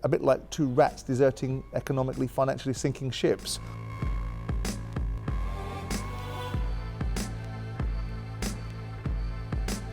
a bit like two rats deserting economically, financially sinking ships.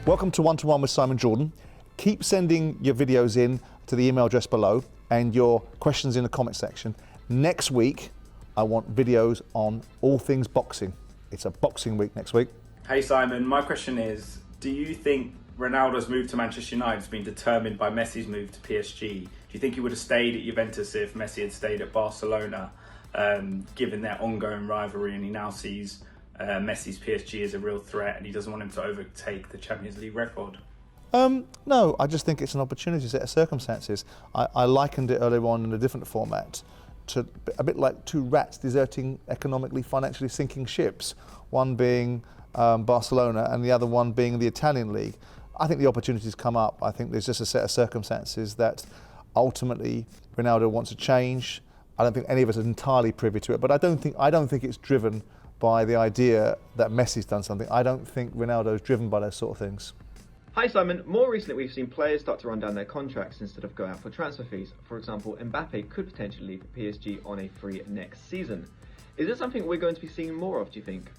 Welcome to One-to-One with Simon Jordan. Keep sending your videos in to the email address below and your questions in the comment section. Next week, I want videos on all things boxing. It's a boxing week next week. Hey Simon, my question is, do you think Ronaldo's move to Manchester United has been determined by Messi's move to PSG? Do you think he would have stayed at Juventus if Messi had stayed at Barcelona, given their ongoing rivalry, and he now sees Messi's PSG as a real threat and he doesn't want him to overtake the Champions League record? No, I just think it's an opportunity set of circumstances. I likened it earlier on in a different format to a bit like two rats deserting economically, financially sinking ships, one being Barcelona and the other one being the Italian league. I think the opportunities come up. I think there's just a set of circumstances that ultimately Ronaldo wants to change. I don't think any of us are entirely privy to it, but I don't think it's driven by the idea that Messi's done something. I don't think Ronaldo's driven by those sort of things. Hi Simon, more recently we've seen players start to run down their contracts instead of going out for transfer fees. For example, Mbappe could potentially leave PSG on a free next season. Is this something we're going to be seeing more of, do you think?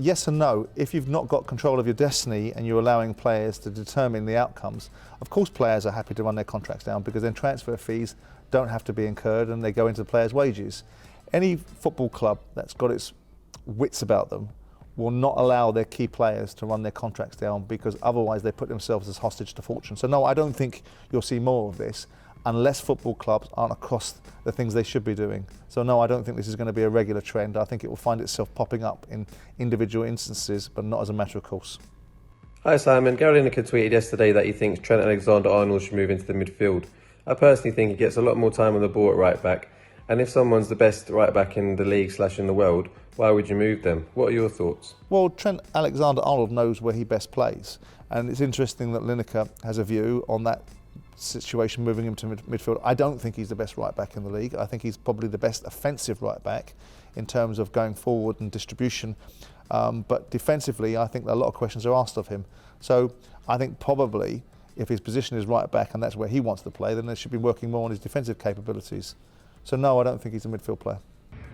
Yes and no. If you've not got control of your destiny and you're allowing players to determine the outcomes, of course players are happy to run their contracts down because then transfer fees don't have to be incurred and they go into the players' wages. Any football club that's got its wits about them will not allow their key players to run their contracts down because otherwise they put themselves as hostage to fortune. So no, I don't think you'll see more of this unless football clubs aren't across the things they should be doing. So no, I don't think this is going to be a regular trend. I think it will find itself popping up in individual instances, but not as a matter of course. Hi Simon, Gary Lineker tweeted yesterday that he thinks Trent Alexander-Arnold should move into the midfield. I personally think he gets a lot more time on the ball at right back, and if someone's the best right back in the league / in the world, why would you move them? What are your thoughts? Well, Trent Alexander-Arnold knows where he best plays, and it's interesting that Lineker has a view on that situation, moving him to midfield. I don't think he's the best right back in the league. I think he's probably the best offensive right back in terms of going forward and distribution. But defensively, I think a lot of questions are asked of him. So I think probably if his position is right back and that's where he wants to play, then they should be working more on his defensive capabilities. So no, I don't think he's a midfield player.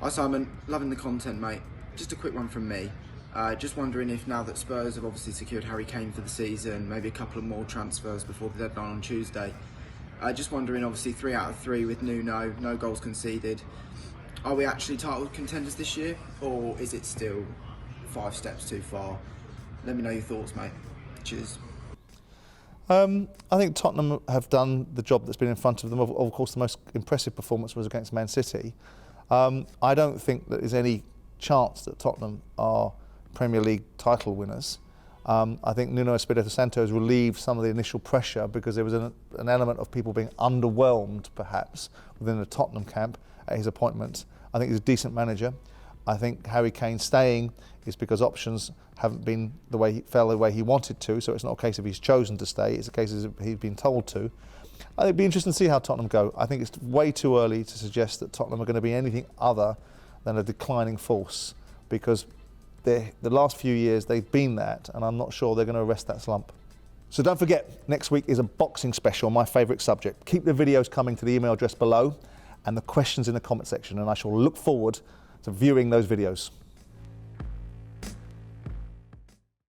Hi Simon, loving the content mate. Just a quick one from me. Just wondering if now that Spurs have obviously secured Harry Kane for the season, maybe a couple of more transfers before the deadline on Tuesday. Just wondering, obviously 3 out of 3 with Nuno, no goals conceded. Are we actually title contenders this year, or is it still 5 steps too far? Let me know your thoughts, mate. Cheers. I think Tottenham have done the job that's been in front of them. Of course, the most impressive performance was against Man City. I don't think that there's any chance that Tottenham are Premier League title winners. I think Nuno Espirito Santo's relieved some of the initial pressure because there was an element of people being underwhelmed, perhaps, within the Tottenham camp at his appointment. I think he's a decent manager. I think Harry Kane staying is because options haven't been the way he wanted to, so it's not a case of he's chosen to stay, it's a case of he's been told to. I think it'd be interesting to see how Tottenham go. I think it's way too early to suggest that Tottenham are going to be anything other than a declining force because the last few years they've been that, and I'm not sure they're going to arrest that slump. So don't forget, next week is a boxing special, my favourite subject. Keep the videos coming to the email address below and the questions in the comment section, and I shall look forward to viewing those videos.